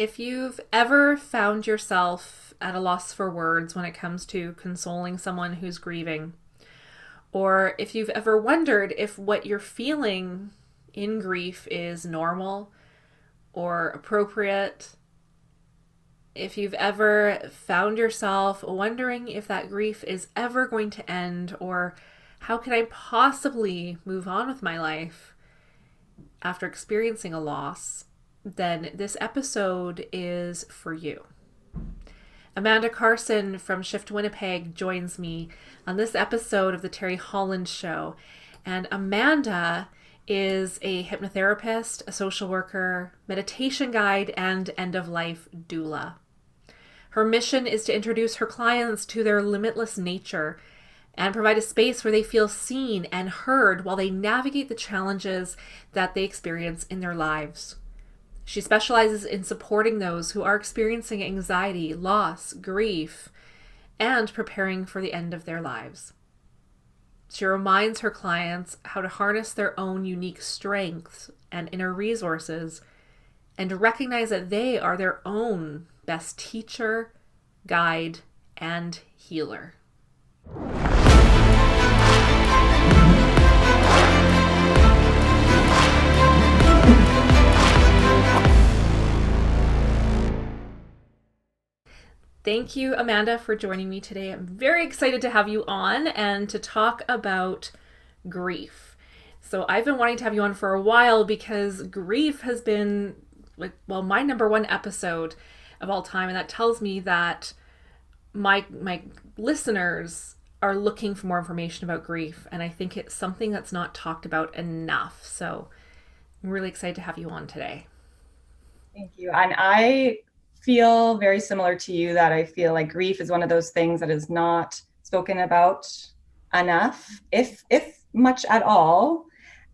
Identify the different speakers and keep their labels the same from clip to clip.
Speaker 1: If you've ever found yourself at a loss for words when it comes to consoling someone who's grieving, or if you've ever wondered if what you're feeling in grief is normal or appropriate, if you've ever found yourself wondering if that grief is ever going to end, or how can I possibly move on with my life after experiencing a loss, then this episode is for you. Amanda Carson from Shift Winnipeg joins me on this episode of the Terry Holland Show. And Amanda is a hypnotherapist, a social worker, meditation guide, and end-of-life doula. Her mission is to introduce her clients to their limitless nature and provide a space where they feel seen and heard while they navigate the challenges that they experience in their lives. She specializes in supporting those who are experiencing anxiety, loss, grief, and preparing for the end of their lives. She reminds her clients how to harness their own unique strengths and inner resources and to recognize that they are their own best teacher, guide, and healer. Thank you, Amanda, for joining me today. I'm very excited to have you on and to talk about grief. So I've been wanting to have you on for a while because grief has been my number one episode of all time. And that tells me that my listeners are looking for more information about grief. And I think it's something that's not talked about enough. So I'm really excited to have you on today.
Speaker 2: Thank you. And I feel very similar to you that I feel like grief is one of those things that is not spoken about enough, if much at all.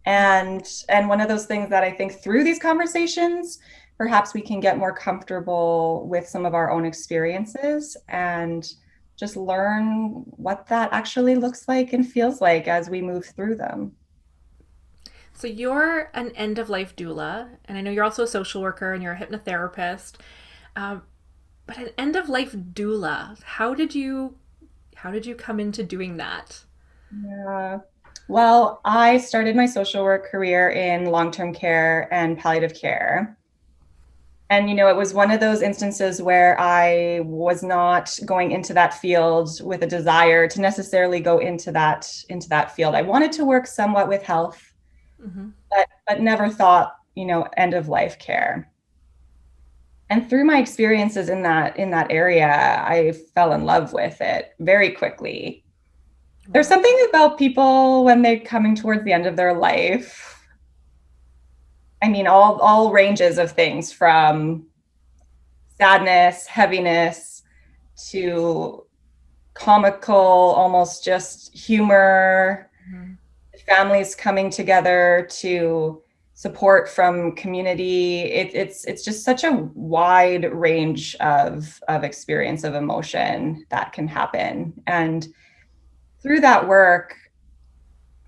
Speaker 2: And one of those things that I think through these conversations, perhaps we can get more comfortable with some of our own experiences and just learn what that actually looks like and feels like as we move through them.
Speaker 1: So you're an end-of-life doula, and I know you're also a social worker and you're a hypnotherapist. But an end-of-life doula, how did you come into doing that?
Speaker 2: Yeah. Well, I started my social work career in long-term care and palliative care. And, it was one of those instances where I was not going into that field with a desire to necessarily go into that field. I wanted to work somewhat with health,
Speaker 1: Mm-hmm.
Speaker 2: but never thought, end of life care. And through my experiences in that area, I fell in love with it very quickly. There's something about people when they're coming towards the end of their life. I mean, all ranges of things from sadness, heaviness, to comical, almost just humor,
Speaker 1: Mm-hmm.
Speaker 2: families coming together, to support from community. It's just such a wide range of experience, of emotion that can happen. And through that work,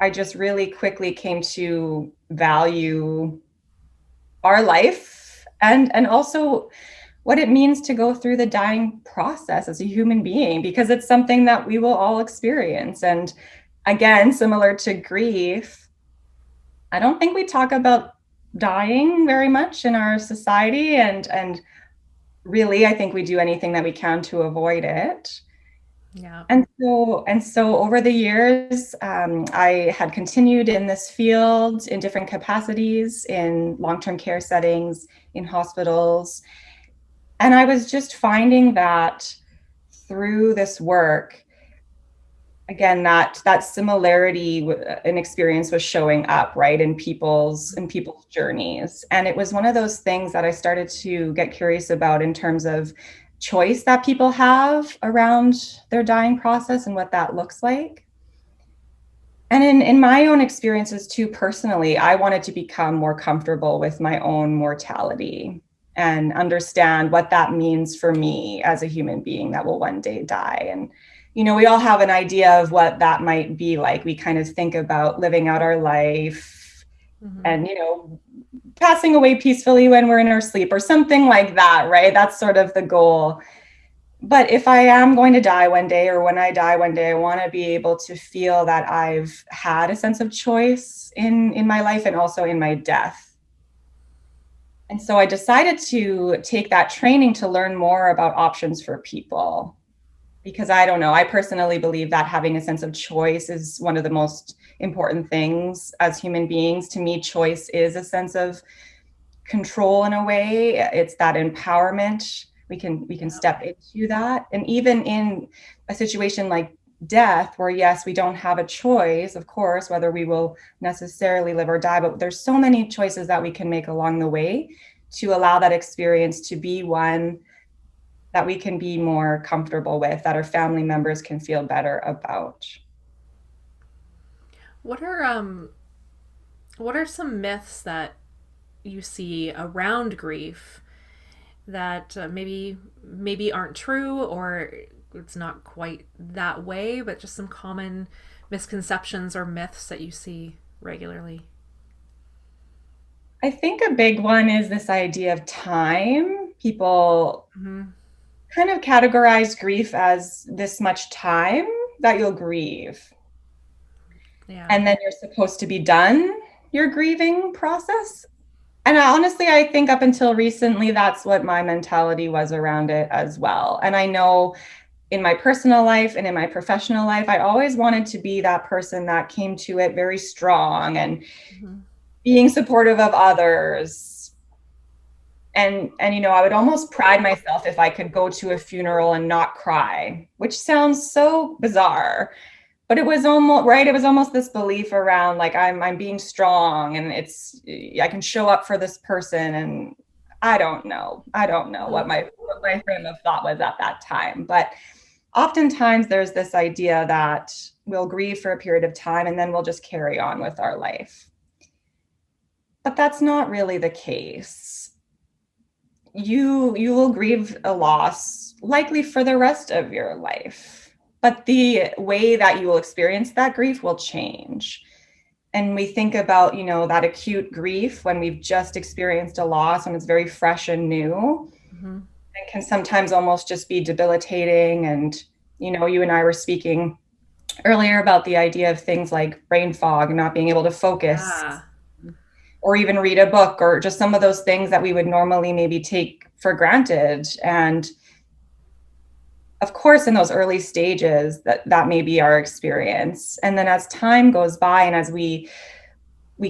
Speaker 2: I just really quickly came to value our life and also what it means to go through the dying process as a human being, because it's something that we will all experience. And again, similar to grief, I don't think we talk about dying very much in our society, and really, I think we do anything that we can to avoid it.
Speaker 1: Yeah.
Speaker 2: And so over the years, I had continued in this field in different capacities, in long-term care settings, in hospitals. And I was just finding that through this work, again, that similarity in experience was showing up, right, in people's journeys. And it was one of those things that I started to get curious about in terms of choice that people have around their dying process and what that looks like. And in my own experiences too, personally, I wanted to become more comfortable with my own mortality and understand what that means for me as a human being that will one day die. And we all have an idea of what that might be like. We kind of think about living out our life
Speaker 1: Mm-hmm.
Speaker 2: and, passing away peacefully when we're in our sleep or something like that, right? That's sort of the goal. But if I am going to die one day, or when I die one day, I want to be able to feel that I've had a sense of choice in my life and also in my death. And so I decided to take that training to learn more about options for people. Because I don't know, I personally believe that having a sense of choice is one of the most important things as human beings. To me, choice is a sense of control in a way. It's that empowerment. We can step into that. And even in a situation like death, where yes, we don't have a choice, of course, whether we will necessarily live or die, but there's so many choices that we can make along the way to allow that experience to be one that we can be more comfortable with, that our family members can feel better about.
Speaker 1: What are some myths that you see around grief that maybe aren't true, or it's not quite that way, but just some common misconceptions or myths that you see regularly?
Speaker 2: I think a big one is this idea of time. People
Speaker 1: Mm-hmm.
Speaker 2: kind of categorize grief as this much time that you'll grieve.
Speaker 1: Yeah.
Speaker 2: And then you're supposed to be done your grieving process. And honestly, I think up until recently, that's what my mentality was around it as well. And I know in my personal life and in my professional life, I always wanted to be that person that came to it very strong and
Speaker 1: Mm-hmm.
Speaker 2: being supportive of others. And I would almost pride myself if I could go to a funeral and not cry, which sounds so bizarre. But it was almost right. It was almost this belief around like I'm being strong and I can show up for this person. And I don't know. I don't know
Speaker 1: Mm-hmm.
Speaker 2: what my frame of thought was at that time. But oftentimes there's this idea that we'll grieve for a period of time and then we'll just carry on with our life. But that's not really the case. You will grieve a loss likely for the rest of your life, but the way that you will experience that grief will change. And we think about that acute grief when we've just experienced a loss and it's very fresh and new,
Speaker 1: Mm-hmm.
Speaker 2: and can sometimes almost just be debilitating. And you and I were speaking earlier about the idea of things like brain fog, not being able to focus
Speaker 1: Yeah.
Speaker 2: or even read a book, or just some of those things that we would normally maybe take for granted. And of course, in those early stages, that may be our experience. And then as time goes by and as we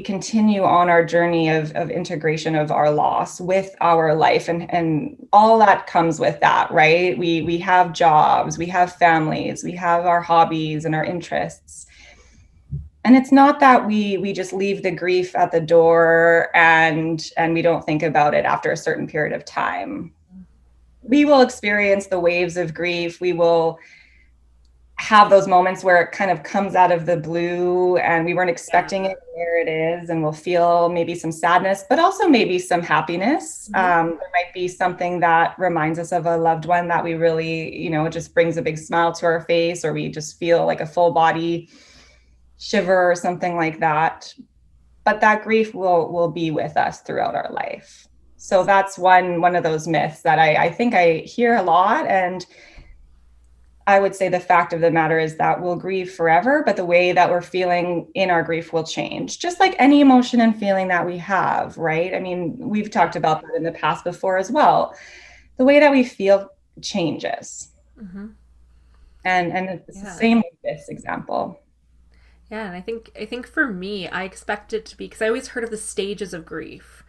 Speaker 2: continue on our journey of integration of our loss with our life, and all that comes with that, right? We have jobs, we have families, we have our hobbies and our interests. And it's not that we just leave the grief at the door and we don't think about it after a certain period of time. We will experience the waves of grief. We will have those moments where it kind of comes out of the blue and we weren't expecting
Speaker 1: Yeah.
Speaker 2: it. There it is. And we'll feel maybe some sadness, but also maybe some happiness.
Speaker 1: Mm-hmm.
Speaker 2: There might be something that reminds us of a loved one that we really, it just brings a big smile to our face, or we just feel like a full body shiver or something like that. But that grief will be with us throughout our life. So that's one of those myths that I think I hear a lot. And I would say the fact of the matter is that we'll grieve forever, but the way that we're feeling in our grief will change, just like any emotion and feeling that we have, right? I mean, we've talked about that in the past before as well. The way that we feel changes.
Speaker 1: Mm-hmm.
Speaker 2: And it's the
Speaker 1: Yeah.
Speaker 2: same with this example.
Speaker 1: Yeah, and I think for me, I expected to be, because I always heard of the stages of grief.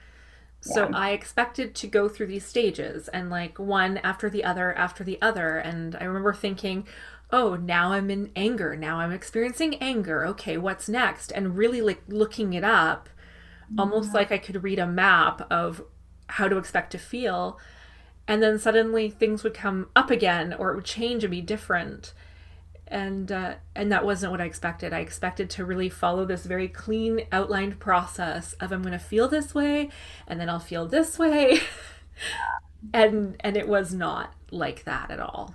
Speaker 1: So
Speaker 2: Yeah.
Speaker 1: I expected to go through these stages, and like one after the other after the other. And I remember thinking, oh, now I'm in anger. Now I'm experiencing anger. Okay, what's next? And really like looking it up, almost like I could read a map of how to expect to feel. And then suddenly things would come up again, or it would change and be different. And that wasn't what I expected. I expected to really follow this very clean outlined process of I'm going to feel this way, and then I'll feel this way, and it was not like that at all.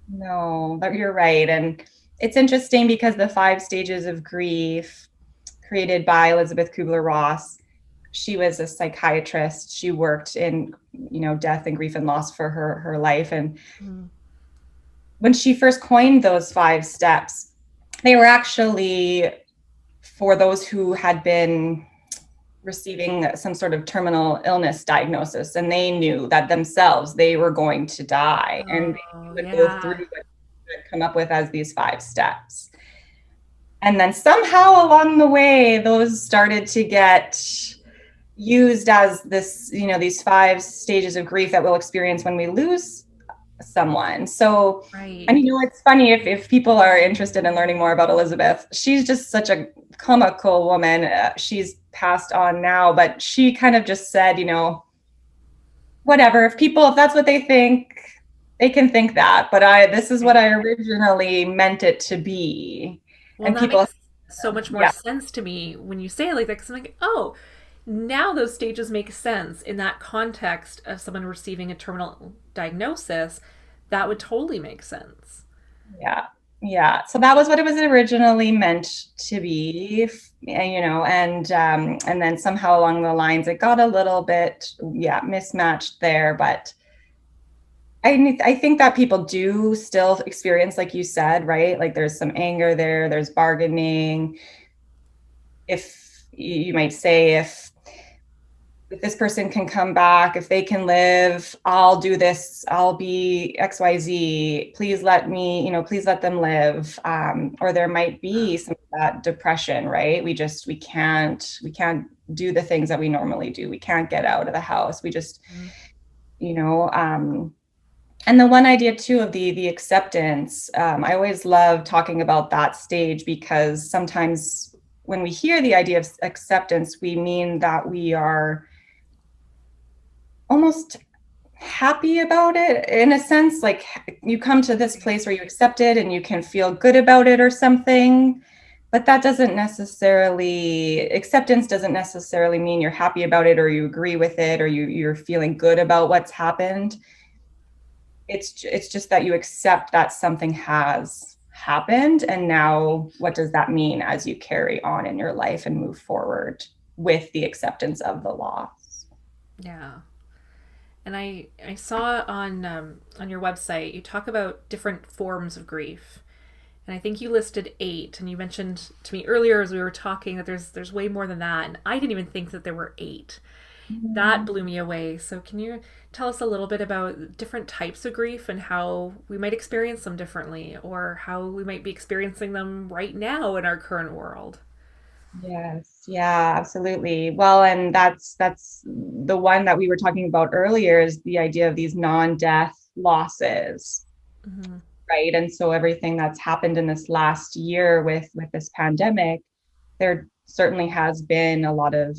Speaker 2: No, but you're right. And it's interesting because the 5 stages of grief created by Elizabeth Kubler-Ross, She was a psychiatrist. She worked in, death and grief and loss for her life. And
Speaker 1: Mm.
Speaker 2: when she first coined those 5 steps, they were actually for those who had been receiving some sort of terminal illness diagnosis, and they knew that themselves they were going to die, and they
Speaker 1: Oh,
Speaker 2: would go through
Speaker 1: yeah.
Speaker 2: what they come up with as these 5 steps. And then somehow along the way, those started to get used as these 5 stages of grief that we'll experience when we lose someone. So,
Speaker 1: Right.
Speaker 2: and it's funny if people are interested in learning more about Elizabeth, she's just such a comical woman. She's passed on now, but she kind of just said, whatever, if that's what they think, they can think that. But this is what
Speaker 1: Right.
Speaker 2: I originally meant it to be.
Speaker 1: Well,
Speaker 2: And
Speaker 1: and that
Speaker 2: people,
Speaker 1: makes so much more
Speaker 2: yeah,
Speaker 1: sense to me when you say it like that, because I'm like, oh, now those stages make sense in that context of someone receiving a terminal diagnosis. That would totally make sense.
Speaker 2: yeah, yeah. So that was what it was originally meant to be, and then somehow along the lines it got a little bit, yeah, mismatched there. But I think that people do still experience, like you said, right? Like there's some anger there, there's bargaining. If you might say, if this person can come back, if they can live, I'll do this, I'll be XYZ, please let me, please let them live. Or there might be some of that depression, right? We can't do the things that we normally do. We can't get out of the house. We just,
Speaker 1: Mhm.
Speaker 2: you know, and the one idea too of the acceptance, I always love talking about that stage, because sometimes when we hear the idea of acceptance, we mean that we are almost happy about it, in a sense, like you come to this place where you accept it and you can feel good about it or something. But that doesn't necessarily, acceptance doesn't necessarily mean you're happy about it or you agree with it or you're feeling good about what's happened. It's just that you accept that something has happened, and now what does that mean as you carry on in your life and move forward with the acceptance of the loss.
Speaker 1: Yeah. And I saw on your website you talk about different forms of grief, and I think you listed 8. And you mentioned to me earlier as we were talking that there's way more than that, and I didn't even think that there were 8. That blew me away. So can you tell us a little bit about different types of grief and how we might experience them differently, or how we might be experiencing them right now in our current world?
Speaker 2: Yes, yeah, absolutely. Well, and that's the one that we were talking about earlier, is the idea of these non-death losses,
Speaker 1: Mm-hmm.
Speaker 2: right? And so everything that's happened in this last year with this pandemic, there certainly has been a lot of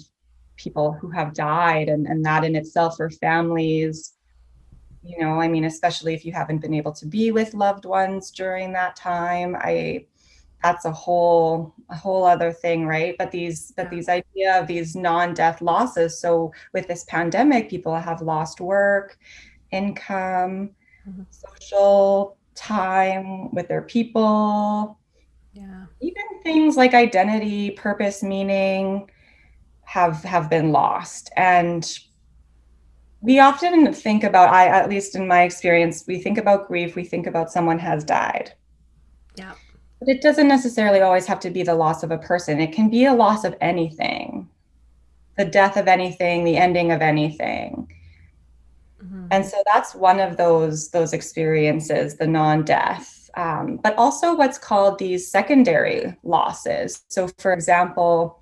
Speaker 2: people who have died, and that in itself for families, I mean, especially if you haven't been able to be with loved ones during that time, that's a whole other thing, right?
Speaker 1: Yeah.
Speaker 2: But these idea of these non-death losses, so with this pandemic, people have lost work, income,
Speaker 1: Mm-hmm.
Speaker 2: social time with their people,
Speaker 1: Yeah.
Speaker 2: even things like identity, purpose, meaning have been lost. And we often think about, at least in my experience, we think about grief, we think about someone has died.
Speaker 1: Yeah.
Speaker 2: But it doesn't necessarily always have to be the loss of a person. It can be a loss of anything, the death of anything, the ending of anything.
Speaker 1: Mm-hmm.
Speaker 2: And so that's one of those experiences, the non-death, but also what's called these secondary losses. So, for example,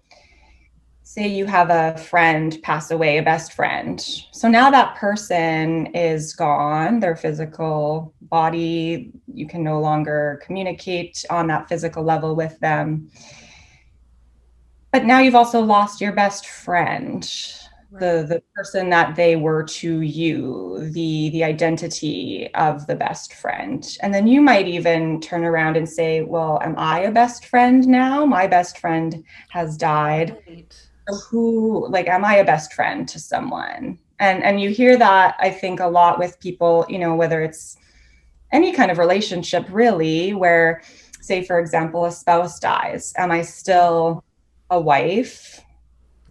Speaker 2: say you have a friend pass away, a best friend. So now that person is gone, their physical body, you can no longer communicate on that physical level with them. But now you've also lost your best friend,
Speaker 1: Right.
Speaker 2: the person that they were to you, the identity of the best friend. And then you might even turn around and say, well, am I a best friend now? My best friend has died.
Speaker 1: Right.
Speaker 2: Who, like, am I a best friend to someone? And you hear that, I think, a lot with people, whether it's any kind of relationship really, where, say, for example, a spouse dies, am I still a wife?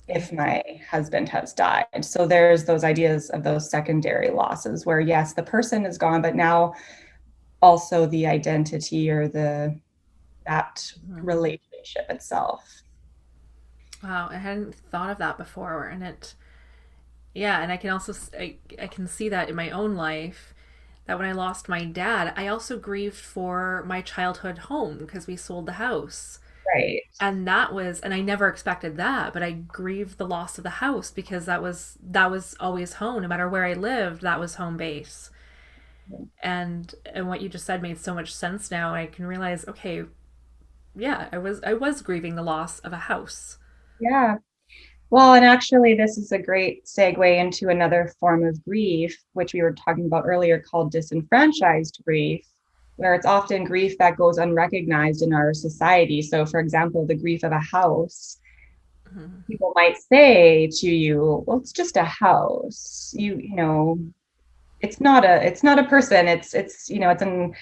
Speaker 2: if my husband has died. So there's those ideas of those secondary losses where, yes, the person is gone, but now also the identity or that
Speaker 1: Mhm.
Speaker 2: relationship itself.
Speaker 1: Wow, I hadn't thought of that before, and yeah, and I can also I can see that in my own life that when I lost my dad, I also grieved for my childhood home because we sold the house.
Speaker 2: Right.
Speaker 1: And that was, and I never expected that, but I grieved the loss of the house because that was always home. No matter where I lived, that was home base. And what you just said made so much sense now. I can realize, okay, yeah, I was grieving the loss of a house.
Speaker 2: Yeah. Well, and actually, this is a great segue into another form of grief, which we were talking about earlier, called disenfranchised grief, where it's often grief that goes unrecognized in our society. So, for example, the grief of a house,
Speaker 1: Mhm.
Speaker 2: people might say to you, well, it's just a house. It's not a person. It's an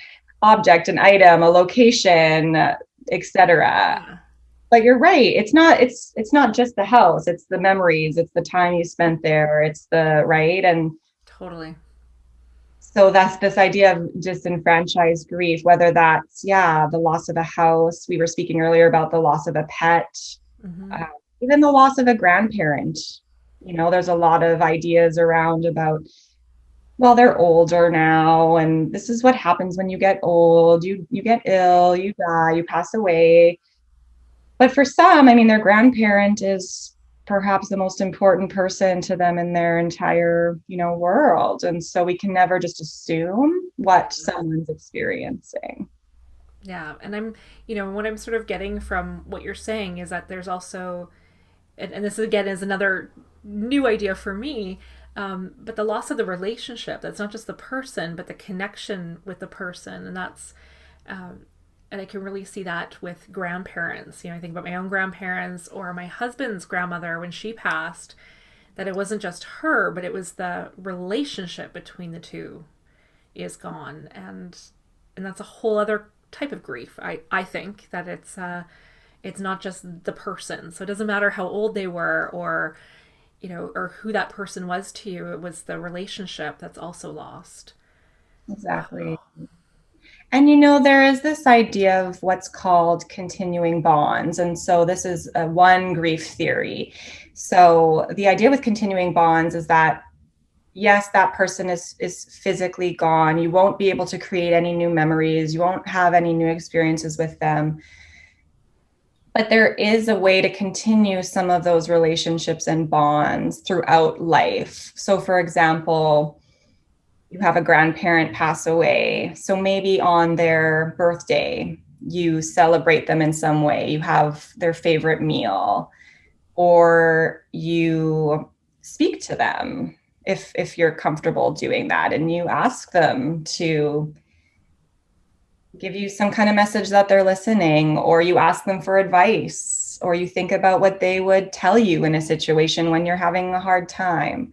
Speaker 2: object, an item, a location, etc.
Speaker 1: Yeah,
Speaker 2: But you're right. It's not just the house. It's the memories. It's the time you spent there. It's the right. And
Speaker 1: totally.
Speaker 2: so that's this idea of disenfranchised grief, whether that's, yeah, the loss of a house. We were speaking earlier about the loss of a pet,
Speaker 1: Hmm.
Speaker 2: uh, even the loss of a grandparent. There's a lot of ideas around about, well, they're older now, and this is what happens when you get old. You get ill, you die, you pass away. But for some, I mean, their grandparent is perhaps the most important person to them in their entire, world. And so we can never just assume what someone's experiencing.
Speaker 1: Yeah, and what I'm sort of getting from what you're saying is that there's also, and this again is another new idea for me, but the loss of the relationship. That's not just the person, but the connection with the person, and um, and I can really see that with grandparents. I think about my own grandparents or my husband's grandmother when she passed. That it wasn't just her, but it was the relationship between the two is gone, and that's a whole other type of grief. I think that it's not just the person, so it doesn't matter how old they were or who that person was to you. It was the relationship that's also lost.
Speaker 2: Exactly. And there is this idea of what's called continuing bonds. And so this is a one grief theory. So the idea with continuing bonds is that yes, that person is physically gone. You won't be able to create any new memories. You won't have any new experiences with them. But there is a way to continue some of those relationships and bonds throughout life. So, for example, you have a grandparent pass away. So maybe on their birthday, you celebrate them in some way. You have their favorite meal, or you speak to them if you're comfortable doing that, and you ask them to give you some kind of message that they're listening, or you ask them for advice, or you think about what they would tell you in a situation when you're having a hard time.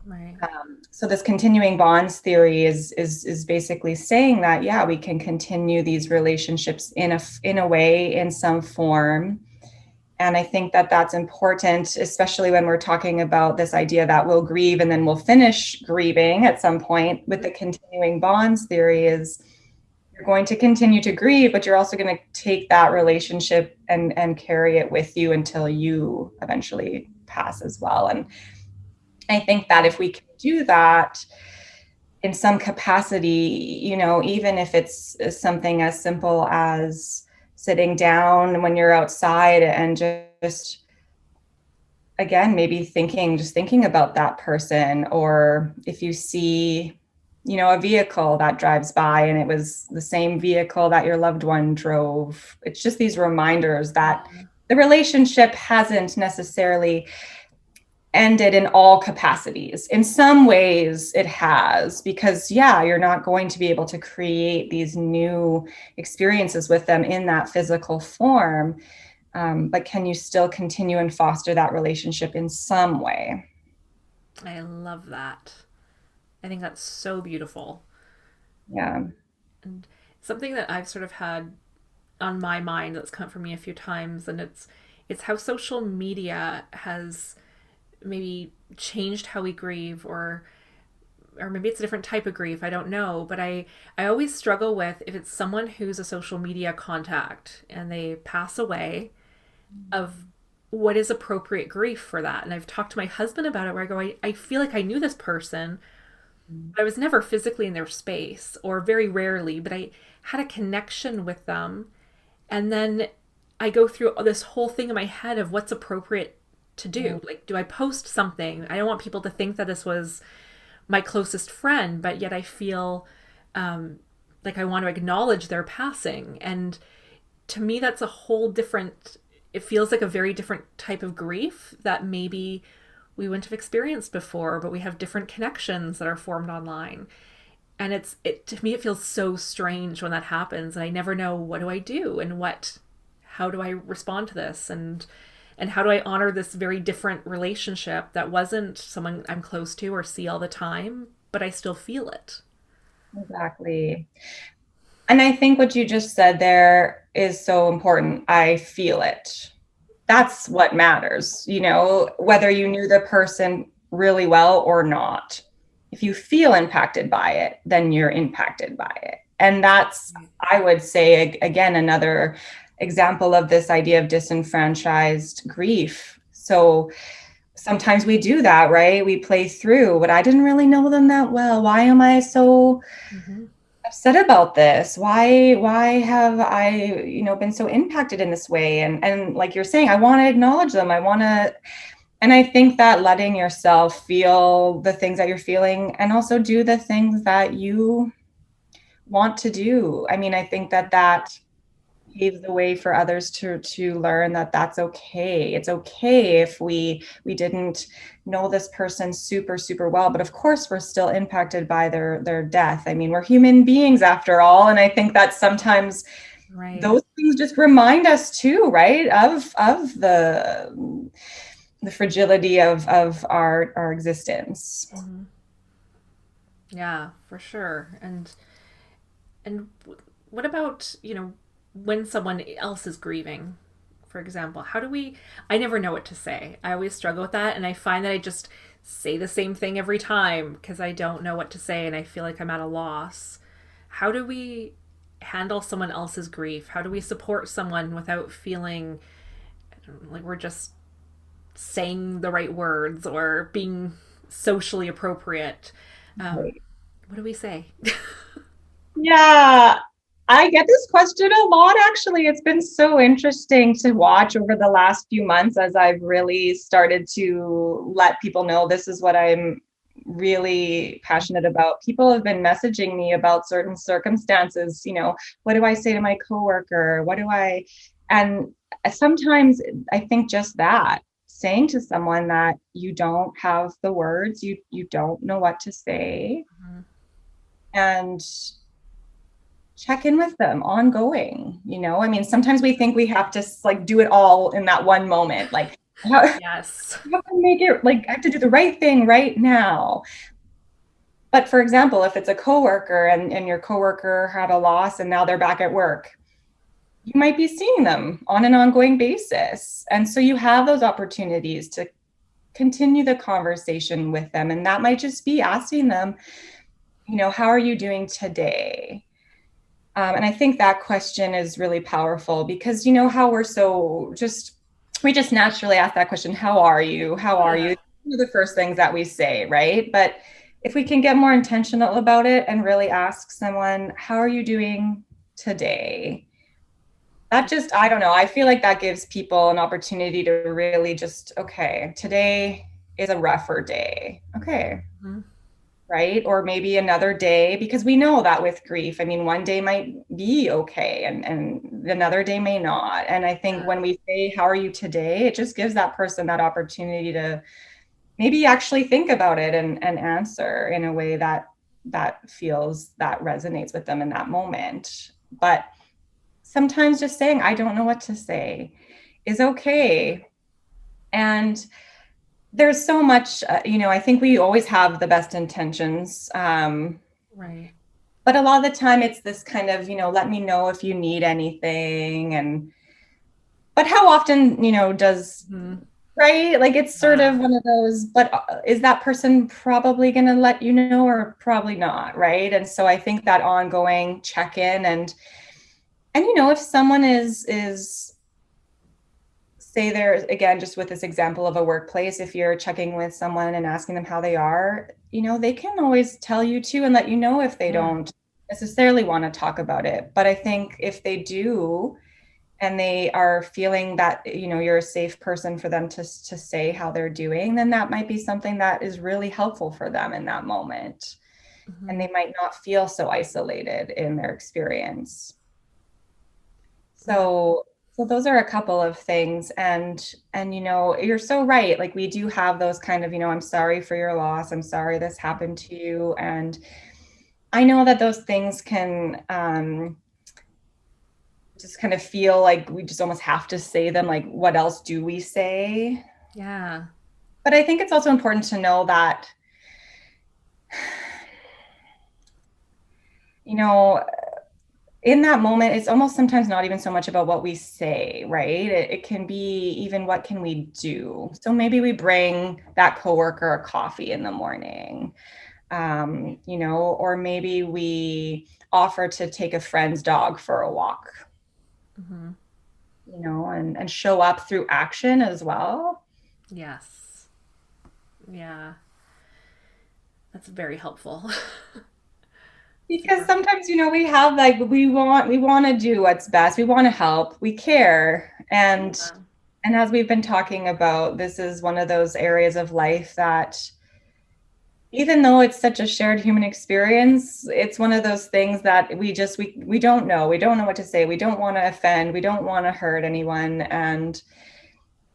Speaker 1: Right.
Speaker 2: So this continuing bonds theory is basically saying that, yeah, we can continue these relationships in a way, in some form. And I think that that's important, especially when we're talking about this idea that we'll grieve and then we'll finish grieving at some point. With the continuing bonds theory, is you're going to continue to grieve, but you're also going to take that relationship and carry it with you until you eventually pass as well. And I think that if we can do that in some capacity, even if it's something as simple as sitting down when you're outside and just again, maybe thinking about that person, or if you see, a vehicle that drives by and it was the same vehicle that your loved one drove. It's just these reminders that
Speaker 1: Yeah.
Speaker 2: the relationship hasn't necessarily ended in all capacities. In some ways it has, because yeah, you're not going to be able to create these new experiences with them in that physical form. But can you still continue and foster that relationship in some way?
Speaker 1: I love that. I think that's so beautiful.
Speaker 2: Yeah.
Speaker 1: And something that I've sort of had on my mind that's come for me a few times, and it's how social media has maybe changed how we grieve, or maybe it's a different type of grief, I don't know, but I always struggle with, if it's someone who's a social media contact and they pass away, of what is appropriate grief for that. And I've talked to my husband about it, where I go, I feel like I knew this person, but I was never physically in their space, or very rarely, but I had a connection with them. And then I go through this whole thing in my head of what's appropriate to do. Like, do I post something? I don't want people to think that this was my closest friend, but yet I feel like I want to acknowledge their passing. And to me, that's a whole different, it feels like a very different type of grief that maybe we wouldn't have experienced before, but we have different connections that are formed online. And it to me, it feels so strange when that happens. And I never know, what do I do? And how do I respond to this? And how do I honor this very different relationship that wasn't someone I'm close to or see all the time, but I still feel it?
Speaker 2: Exactly. And I think what you just said there is so important. I feel it. That's what matters, whether you knew the person really well or not. If you feel impacted by it, then you're impacted by it. And that's, I would say, again, another example of this idea of disenfranchised grief. So sometimes we do that, right? We play through, but I didn't really know them that well. Why am I so upset about this? Why have I, been so impacted in this way? And like you're saying, I want to acknowledge them. And I think that letting yourself feel the things that you're feeling, and also do the things that you want to do. I mean, I think that paves the way for others to learn that that's okay. It's okay if we didn't know this person super, super well, but of course we're still impacted by their death. I mean, we're human beings after all. And I think that sometimes those things just remind us too, right? Of the fragility of our existence.
Speaker 1: Yeah, for sure. And what about, when someone else is grieving, for example? I never know what to say. I always struggle with that, and I find that I just say the same thing every time because I don't know what to say and I feel like I'm at a loss. How do we handle someone else's grief? How do we support someone without feeling like we're just saying the right words or being socially appropriate? What do we say?
Speaker 2: Yeah, I get this question a lot, actually. It's been so interesting to watch over the last few months as I've really started to let people know this is what I'm really passionate about. People have been messaging me about certain circumstances, what do I say to my coworker? And sometimes I think just that, saying to someone that you don't have the words, you don't know what to say, and check in with them ongoing. I mean, sometimes we think we have to like do it all in that one moment. Like,
Speaker 1: Yes.
Speaker 2: you have to make it, like, I have to do the right thing right now. But for example, if it's a coworker and your coworker had a loss and now they're back at work, you might be seeing them on an ongoing basis. And so you have those opportunities to continue the conversation with them. And that might just be asking them, how are you doing today? And I think that question is really powerful because how we just naturally ask that question, how are you? How are you? These are the first things that we say, right? But if we can get more intentional about it and really ask someone, how are you doing today? That just, I don't know, I feel like that gives people an opportunity to really just, okay, today is a rougher day. Okay. Right? Or maybe another day, because we know that with grief, I mean, one day might be okay and another day may not. And I think when we say, how are you today? It just gives that person that opportunity to maybe actually think about it and answer in a way that resonates with them in that moment. But sometimes just saying, I don't know what to say is okay. And there's so much, I think we always have the best intentions.
Speaker 1: Right.
Speaker 2: But a lot of the time it's this kind of, let me know if you need anything. But how often, does right? Like it's sort of one of those, but is that person probably going to let you know or probably not, right? And so I think that ongoing check-in and if someone is say there again, just with this example of a workplace, if you're checking with someone and asking them how they are, they can always tell you too and let you know if they
Speaker 1: Yeah.
Speaker 2: don't necessarily want to talk about it. But I think if they do, and they are feeling that you're a safe person for them to say how they're doing, then that might be something that is really helpful for them in that moment, and
Speaker 1: Hmm.
Speaker 2: they might not feel so isolated in their experience.
Speaker 1: Yeah.
Speaker 2: So those are a couple of things, and you're so right, like we do have those kind of, I'm sorry for your loss, I'm sorry this happened to you, and I know that those things can just kind of feel like we just almost have to say them. Like, what else do we say?
Speaker 1: Yeah.
Speaker 2: But I think it's also important to know that, you know, in that moment, it's almost sometimes not even so much about what we say, right? It can be even what can we do. So maybe we bring that coworker a coffee in the morning, or maybe we offer to take a friend's dog for a walk,
Speaker 1: Hmm.
Speaker 2: and show up through action as well.
Speaker 1: Yes. Yeah. That's very helpful.
Speaker 2: Because
Speaker 1: Super.
Speaker 2: sometimes, we have like we want to do what's best. We want to help. We care.
Speaker 1: Yeah.
Speaker 2: And as we've been talking about, this is one of those areas of life that even though it's such a shared human experience, it's one of those things that we don't know. We don't know what to say. We don't want to offend. We don't want to hurt anyone. And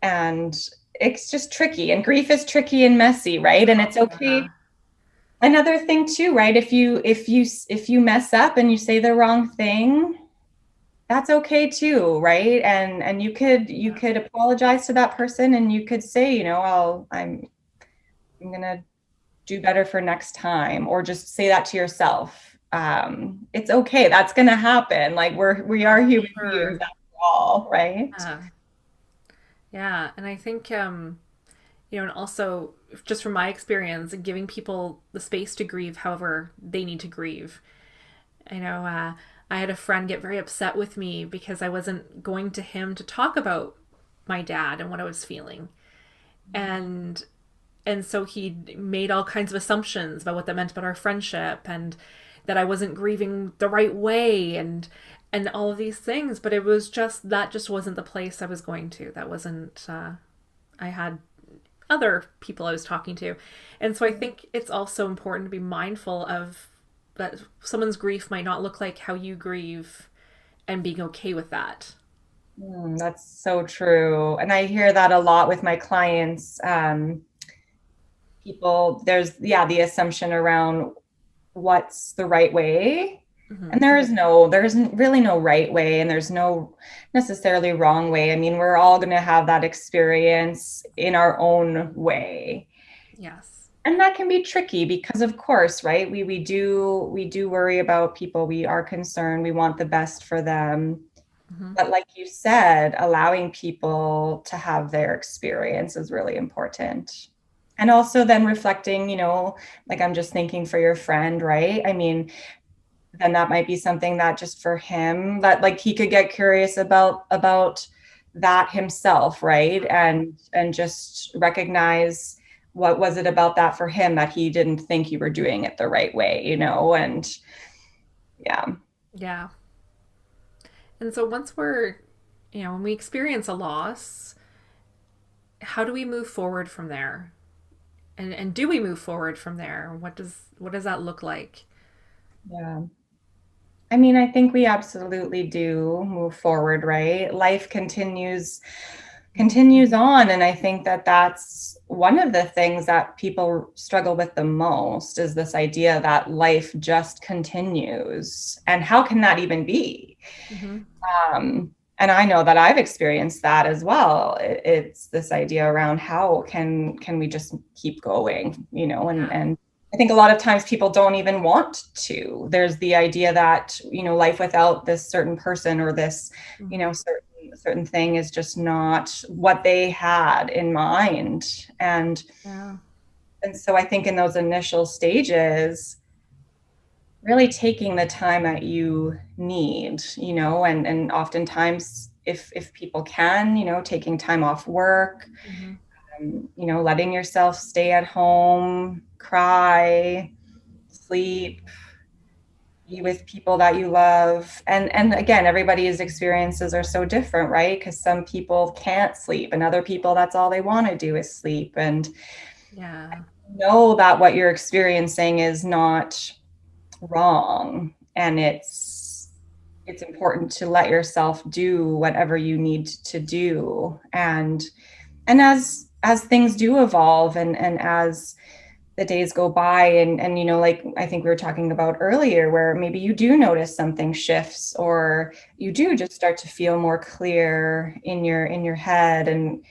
Speaker 2: it's just tricky. And grief is tricky and messy, right? And it's okay.
Speaker 1: Yeah.
Speaker 2: Another thing too, right? If you mess up and you say the wrong thing, that's okay too, right? And you could apologize to that person, and you could say, I'm gonna do better for next time, or just say that to yourself. It's okay. That's gonna happen. Like we are
Speaker 1: For
Speaker 2: human beings
Speaker 1: sure.
Speaker 2: after all, right?
Speaker 1: Yeah. Yeah. And I think, and also just from my experience, giving people the space to grieve however they need to grieve. I know I had a friend get very upset with me because I wasn't going to him to talk about my dad and what I was feeling. And so he made all kinds of assumptions about what that meant about our friendship and that I wasn't grieving the right way and all of these things, but it was just that just wasn't the place I was going to. That wasn't I had other people I was talking to. And so I think it's also important to be mindful of that someone's grief might not look like how you grieve and being okay with that.
Speaker 2: That's so true. And I hear that a lot with my clients. People, there's, yeah, the assumption around what's the right way.
Speaker 1: Mm-hmm.
Speaker 2: And there's really no right way, and there's no necessarily wrong way. I mean, we're all going to have that experience in our own way.
Speaker 1: Yes.
Speaker 2: And that can be tricky because of course, right? We do worry about people. We are concerned. We want the best for them.
Speaker 1: Mm-hmm.
Speaker 2: But like you said, allowing people to have their experience is really important. And also then reflecting, like I'm just thinking for your friend, right? I mean, then that might be something that just for him that like he could get curious about that himself, right? And just recognize what was it about that for him that he didn't think you were doing it the right way, and yeah.
Speaker 1: Yeah. And so once when we experience a loss, how do we move forward from there? And do we move forward from there? What does that look like?
Speaker 2: Yeah. I mean, I think we absolutely do move forward, right? Life continues on, and I think that that's one of the things that people struggle with the most is this idea that life just continues. And how can that even be?
Speaker 1: Mm-hmm.
Speaker 2: And I know that I've experienced that as well. It's this idea around how can we just keep going,
Speaker 1: Yeah.
Speaker 2: and I think a lot of times people don't even want to. There's the idea that, life without this certain person or this,
Speaker 1: Mm-hmm.
Speaker 2: certain a certain thing is just not what they had in mind.
Speaker 1: Yeah.
Speaker 2: And so I think in those initial stages, really taking the time that you need, and oftentimes if people can, taking time off work,
Speaker 1: Mm-hmm.
Speaker 2: letting yourself stay at home, cry, sleep, be with people that you love. And again, everybody's experiences are so different, right? Because some people can't sleep and other people, that's all they want to do is sleep. And
Speaker 1: Yeah.
Speaker 2: know that what you're experiencing is not wrong, and it's important to let yourself do whatever you need to do. And as things do evolve, and as the days go by, and like I think we were talking about earlier, where maybe you do notice something shifts, or you do just start to feel more clear in your head and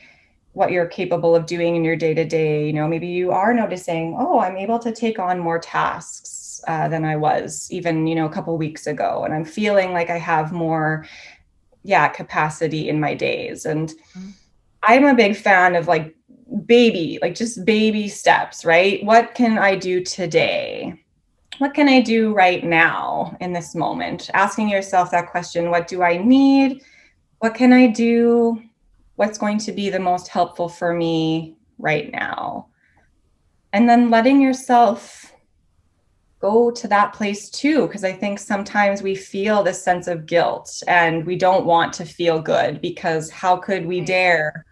Speaker 2: what you're capable of doing in your day to day. Maybe you are noticing, oh, I'm able to take on more tasks than I was even, a couple weeks ago. And I'm feeling like I have more, capacity in my days. And
Speaker 1: Mm-hmm.
Speaker 2: I'm a big fan of just baby steps, right? What can I do today? What can I do right now in this moment? Asking yourself that question, what do I need? What can I do? What's going to be the most helpful for me right now? And then letting yourself go to that place too, because I think sometimes we feel this sense of guilt and we don't want to feel good, because how could we
Speaker 1: Right.
Speaker 2: dare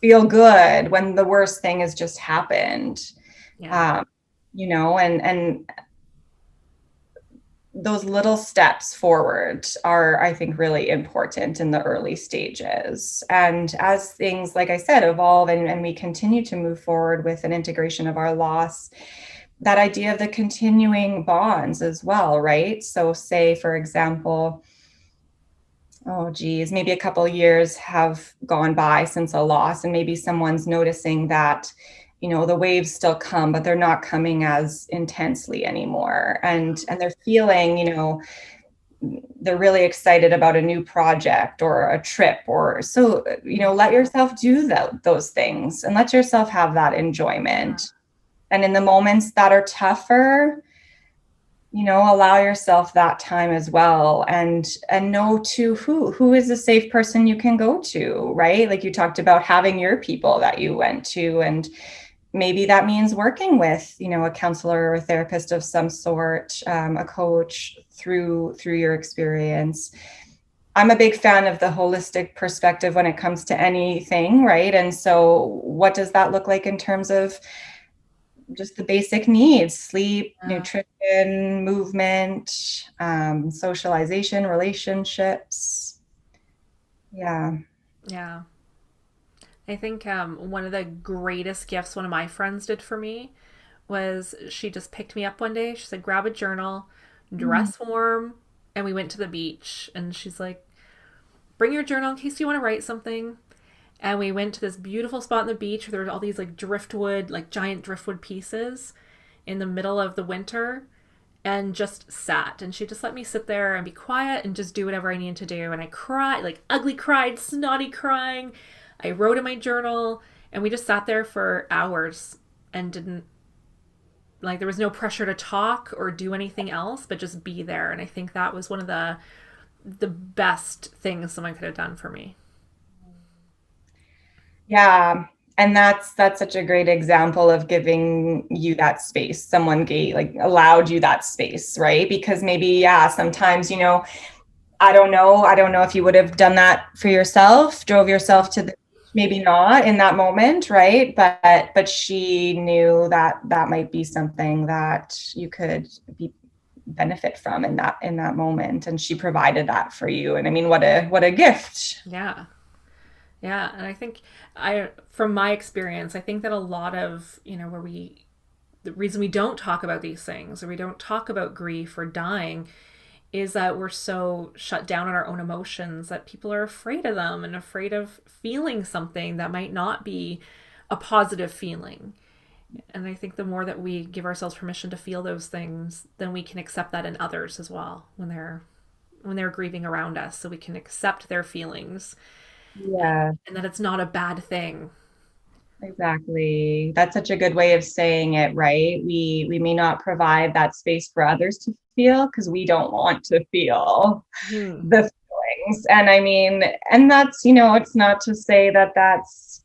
Speaker 2: feel good when the worst thing has just happened?
Speaker 1: Yeah.
Speaker 2: um, and those little steps forward are, I think, really important in the early stages. And as things, like I said, evolve, and we continue to move forward with an integration of our loss, that idea of the continuing bonds as well, right? So say, for example, oh geez, maybe a couple of years have gone by since a loss, and maybe someone's noticing that, the waves still come, but they're not coming as intensely anymore. And they're feeling, they're really excited about a new project or a trip, or so, let yourself do those things and let yourself have that
Speaker 1: Yeah.
Speaker 2: enjoyment. And in the moments that are tougher, allow yourself that time as well. And know too, who is a safe person you can go to, right? Like you talked about having your people that you went to, and maybe that means working with, a counselor or a therapist of some sort, a coach through your experience. I'm a big fan of the holistic perspective when it comes to anything, right? And so what does that look like in terms of just the basic needs: sleep,
Speaker 1: Yeah.
Speaker 2: nutrition, movement, socialization, relationships? Yeah.
Speaker 1: Yeah. I think one of the greatest gifts one of my friends did for me was she just picked me up one day. She said, grab a journal,
Speaker 2: Mm.
Speaker 1: dress warm, and we went to the beach. And she's like, bring your journal in case you want to write something. And we went to this beautiful spot on the beach where there were all these like driftwood, like giant driftwood pieces in the middle of the winter, and just sat. And she just let me sit there and be quiet and just do whatever I needed to do. And I cried, like ugly cried, snotty crying. I wrote in my journal, and we just sat there for hours and didn't, like, there was no pressure to talk or do anything else, but just be there. And I think that was one of the best things someone could have done for me.
Speaker 2: Yeah. And that's such a great example of giving you that space. Someone gave, like, allowed you that space, right? Because maybe, yeah, sometimes, I don't know if you would have done that for yourself, drove yourself to the, maybe not in that moment, right? But she knew that that might be something that you could be benefit from in that moment, and she provided that for you. And I mean, what a gift.
Speaker 1: Yeah. Yeah, and I think from my experience, I think that a lot of, where the reason we don't talk about these things or we don't talk about grief or dying is that we're so shut down on our own emotions that people are afraid of them and afraid of feeling something that might not be a positive feeling. And I think the more that we give ourselves permission to feel those things, then we can accept that in others as well when they're grieving around us, so we can accept their feelings
Speaker 2: Yeah,
Speaker 1: and that it's not a bad thing.
Speaker 2: exactly. That's such a good way of saying it, right? We may not provide that space for others to feel because we don't want to feel
Speaker 1: Hmm.
Speaker 2: the feelings. And I mean, and that's, it's not to say that that's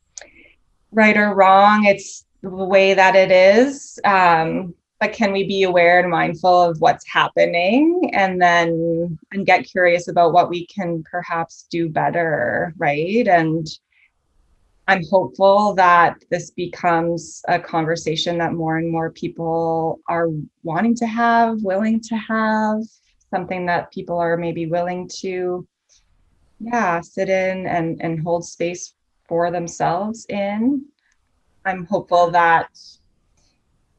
Speaker 2: right or wrong. It's the way that it is. But can we be aware and mindful of what's happening and get curious about what we can perhaps do better, right? And I'm hopeful that this becomes a conversation that more and more people are wanting to have, willing to have, something that people are maybe willing to, yeah, sit in and hold space for themselves in. I'm hopeful that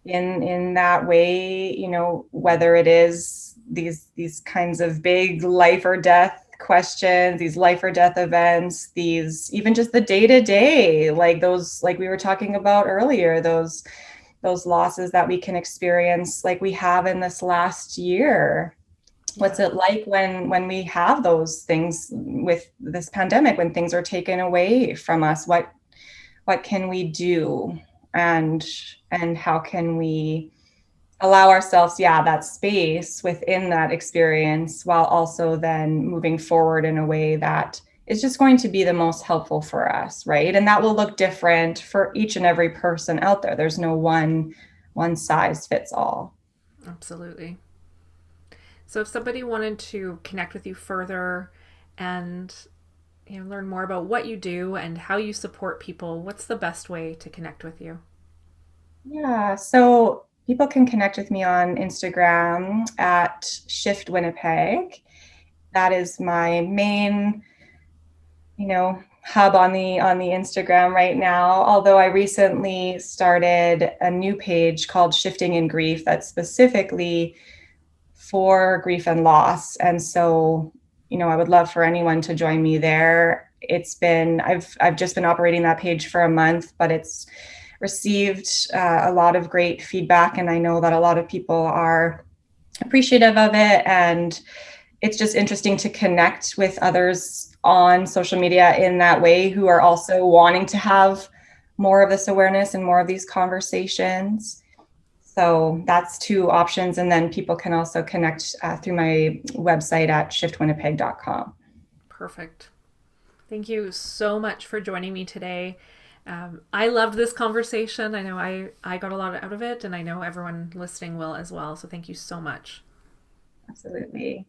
Speaker 2: in that way, whether it is these kinds of big life or death questions, these life or death events, these even just the day to day, like those, like we were talking about earlier, those losses that we can experience, like we have in this last year. What's
Speaker 1: Yeah.
Speaker 2: it like when we have those things with this pandemic, when things are taken away from us? What can we do, and how can we allow ourselves, yeah, that space within that experience, while also then moving forward in a way that is just going to be the most helpful for us, right? And that will look different for each and every person out there. There's no one size fits all.
Speaker 1: Absolutely. So if somebody wanted to connect with you further and learn more about what you do and how you support people, what's the best way to connect with you?
Speaker 2: Yeah, so people can connect with me on Instagram at Shift Winnipeg. That is my main, hub on the Instagram right now. Although I recently started a new page called Shifting in Grief that's specifically for grief and loss. And so, I would love for anyone to join me there. I've just been operating that page for a month, but it's received a lot of great feedback, and I know that a lot of people are appreciative of it, and it's just interesting to connect with others on social media in that way who are also wanting to have more of this awareness and more of these conversations. So that's two options. And then people can also connect through my website at shiftwinnipeg.com.
Speaker 1: Perfect. Thank you so much for joining me today. I loved this conversation. I know I got a lot out of it, and I know everyone listening will as well. So thank you so much.
Speaker 2: Absolutely.